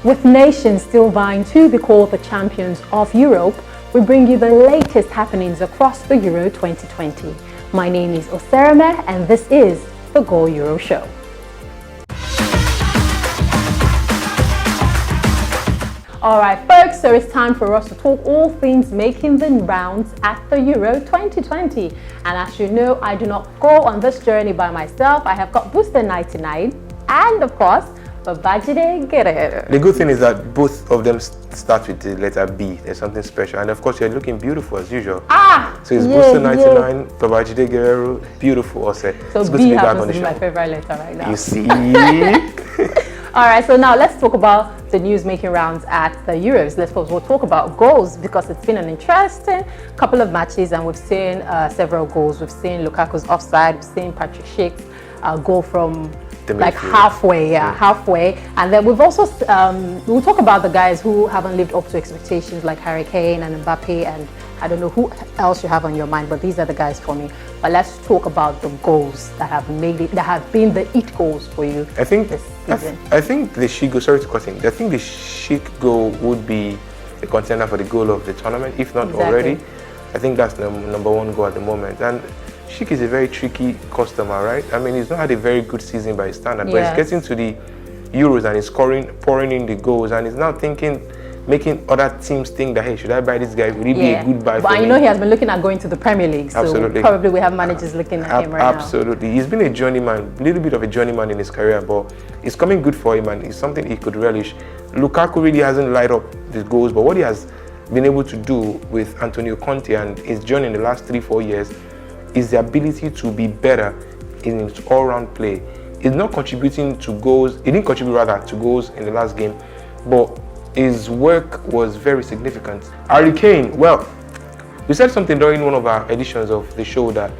With nations still vying to be called the champions of Europe, we bring you the latest happenings across the Euro 2020. My name is Osareme and this is the Go Euro Show. Alright folks, so it's time for us to talk all things making the rounds at the Euro 2020. And as you know, I do not go on this journey by myself. I have got Booster 99 and of course, Babajide Guerrero. The good thing is that both of them start with the letter B. There's something special. And of course, you're looking beautiful as usual. So it's Booster 99, Babajide Guerrero, beautiful also. So it's good B to be back happens on the to be show. my favorite letter right now. You see? Alright, so now let's talk about the news making rounds at the Euros. We'll talk about goals because it's been an interesting couple of matches and we've seen several goals. We've seen Lukaku's offside, we've seen Patrick Schick's goal from like halfway, halfway. And then we've also, we'll talk about the guys who haven't lived up to expectations like Harry Kane and Mbappe and I don't know who else you have on your mind, but these are the guys for me. But let's talk about the goals that have made it, that have been the it goals for you. I think this season. I think the Schick goal, sorry to cut in, I think the Schick goal would be a contender for the goal of the tournament, if not already. I think that's the number one goal at the moment. And Schick is a very tricky customer, right? I mean, he's not had a very good season by his standard, but he's getting to the Euros and he's pouring in the goals, and he's now making other teams think that, hey, should I buy this guy? Would he be a good buy for me? But you know he has been looking at going to the Premier League, so probably we have managers looking at him right now. Absolutely. He's been a journeyman, a little bit of a journeyman in his career, but it's coming good for him and it's something he could relish. Lukaku really hasn't light up the goals, but what he has been able to do with Antonio Conte and his journey in the last 3-4 years is the ability to be better in his all-round play. He's not contributing to goals, he didn't contribute rather to goals in the last game, but his work was very significant. Harry Kane, well, we said something during one of our editions of the show that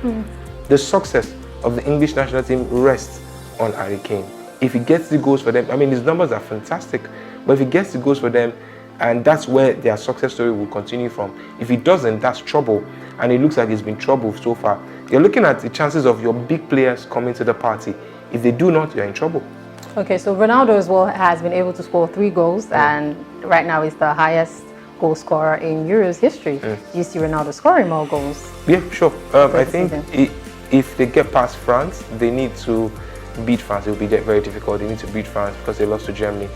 the success of the English national team rests on Harry Kane. If he gets the goals for them, I mean, his numbers are fantastic, but if he gets the goals for them, and that's where their success story will continue from. If he doesn't, that's trouble, and it looks like it's been trouble so far. You're looking at the chances of your big players coming to the party. If they do not, you're in trouble. Okay, so Ronaldo as well has been able to score 3 goals and right now is the highest goal scorer in Euros history. Do you see Ronaldo scoring more goals? Yeah, sure. I think if they get past France, they need to beat France. It will be very difficult. They need to beat France because they lost to Germany.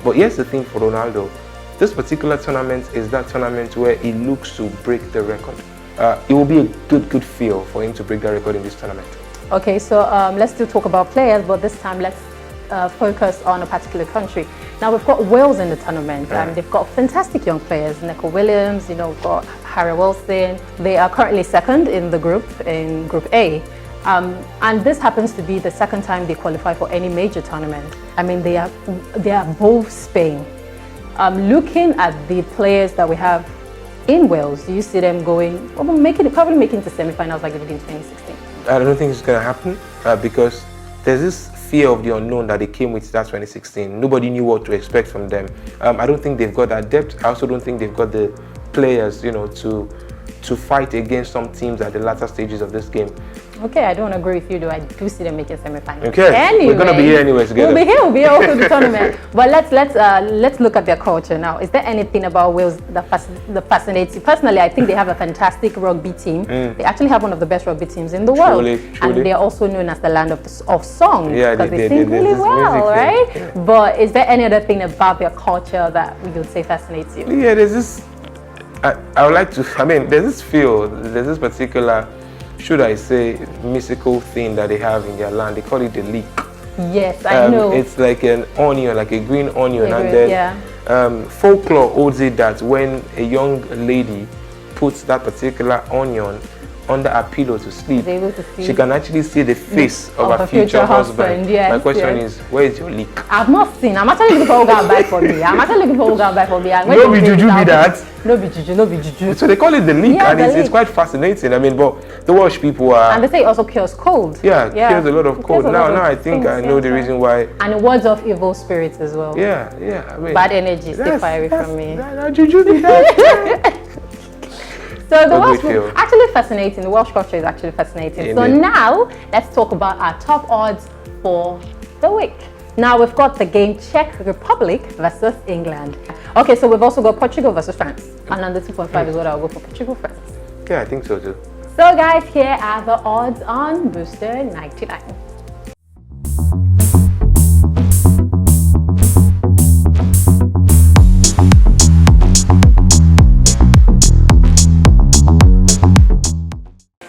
But here's the thing for Ronaldo. This particular tournament is that tournament where he looks to break the record. It will be a good feel for him to break that record in this tournament. Okay, so let's still talk about players, but this time let's focus on a particular country. Now we've got Wales in the tournament and they've got fantastic young players. Nico Williams, you know, we've got Harry Wilson. They are currently second in the group, in Group A. And this happens to be the second time they qualify for any major tournament. I mean, they are both Spain. Looking at the players that we have in Wales, do you see them going, probably making it to semi-finals like they did in 2016? I don't think it's going to happen because there's this fear of the unknown that they came with that 2016. Nobody knew what to expect from them. I don't think they've got that depth. I also don't think they've got the players, you know, to fight against some teams at the latter stages of this game. Okay, I don't agree with you though. I do see them making semi-finals. Okay, anyway, we're gonna be here anyway together. We'll be here all through the tournament. But let's look at their culture now. Is there anything about Wales that fascinates you? Personally, I think they have a fantastic rugby team. They actually have one of the best rugby teams in the world. Truly. And they're also known as the land of song because they sing really well, right? Yeah. But is there any other thing about their culture that we would say fascinates you? Yeah, there's this. I would like to. I mean, there's this particular, should I say, mystical thing that they have in their land. They call it the leek. Yes, I know. It's like an onion, like a green onion, and then folklore holds it that when a young lady puts that particular onion under her pillow to sleep, she can actually see the face of her future husband. Yes, my question is, where is your leek? I've not seen. I'm actually looking for who can buy for me. No be juju be that. No be juju. So they call it the leek, and it's quite fascinating. I mean, but the Welsh people are. And they say it also cures cold. Yeah, cures a lot of cold. Now I think I know the reason why. And wards off evil spirits as well. Yeah. I mean, bad energy, stay far away from me. Juju be that. So the Welsh is actually fascinating. The Welsh culture is actually fascinating. So now let's talk about our top odds for the week. Now we've got the game Czech Republic versus England. Okay, so we've also got Portugal versus France. And under 2.5 is what I'll go for, Portugal, France. Yeah, I think so too. So guys, here are the odds on Booster 99.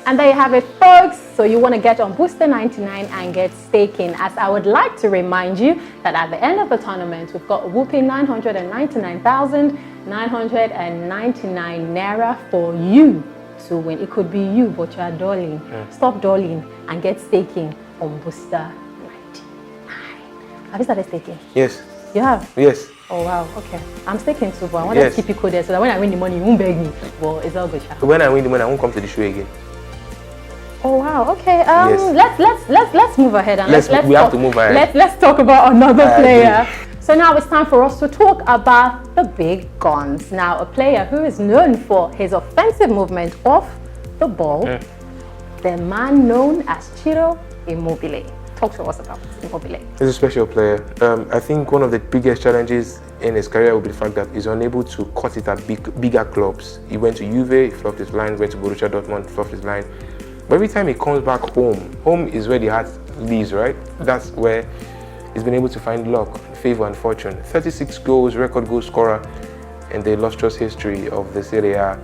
And there you have it, folks. So you want to get on Booster 99 and get staking. As I would like to remind you that at the end of the tournament, we've got a whooping 999,999 Naira for you to win. It could be you, but you are dulling. Stop dulling and get staking on Booster 99. Have you started staking? Yes. You have? Yes. Oh wow, okay. I'm staking too, but I want to keep you coded so that when I win the money, you won't beg me. Well, it's all good. When I win the money, I won't come to the show again. Oh wow, okay. Let's move ahead and we have to move ahead. Let's talk about another player. So now it's time for us to talk about the big guns. Now, a player who is known for his offensive movement off the ball, the man known as Ciro Immobile. Talk to us about Immobile. He's a special player. I think one of the biggest challenges in his career will be the fact that he's unable to cut it at bigger clubs. He went to Juve, he fluffed his line, went to Borussia Dortmund, fluffed his line. But every time he comes back home is where the heart lives, right? That's where he's been able to find luck, favor and fortune. 36 goals, record goal scorer in the illustrious history of the Serie A.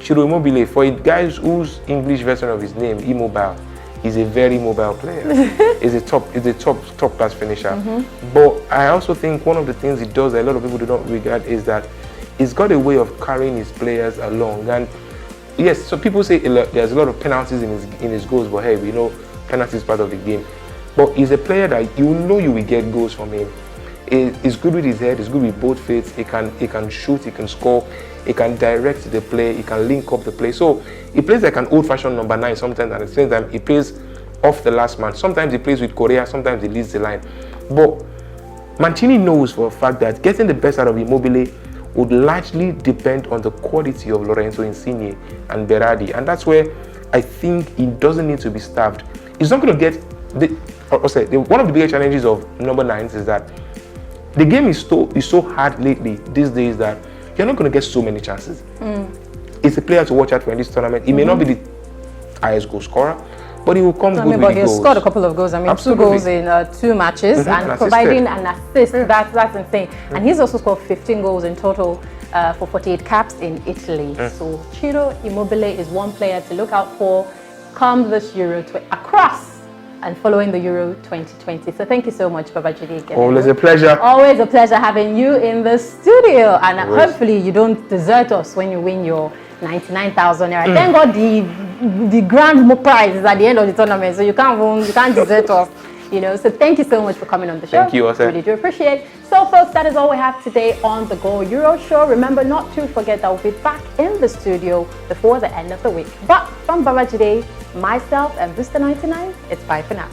Ciro Immobile, for guys whose English version of his name, Immobile, he's a very mobile player. He's a top class finisher. But I also think one of the things he does that a lot of people do not regard is that he's got a way of carrying his players along. And yes, so people say there's a lot of penalties in his goals, but hey, we know penalties is part of the game. But he's a player that you know you will get goals from him. He's good with his head, he's good with both feet, he can shoot, he can score, he can direct the play, he can link up the play. So he plays like an old-fashioned number 9 sometimes, and at the same time he plays off the last man. Sometimes he plays with Korea, sometimes he leads the line. But Mancini knows for a fact that getting the best out of Immobile would largely depend on the quality of Lorenzo Insigne and Berardi, and that's where I think he doesn't need to be starved. He's not going to get one of the biggest challenges of number 9s is that the game is so hard lately these days that you're not going to get so many chances. It's a player to watch out for in this tournament. He may not be the highest goal scorer, but he will come good with but he goals. scored a couple of goals. I mean, Absolutely. 2 goals in 2 matches and providing an assist. That's insane. And he's also scored 15 goals in total for 48 caps in Italy. So Ciro Immobile is one player to look out for come this Euro across and following the Euro 2020. So thank you so much, Babajide Guerrero. Always a pleasure. Always a pleasure having you in the studio. And hopefully you don't desert us when you win your 99,000 naira. Thank God the grand prize is at the end of the tournament, so you can't desert us. You know, so thank you so much for coming on the show. Thank you, Ose. Really do appreciate it. So folks, that is all we have today on the Go Euro Show. Remember not to forget that we'll be back in the studio before the end of the week. But from Babajide, myself and Booster 99, it's bye for now.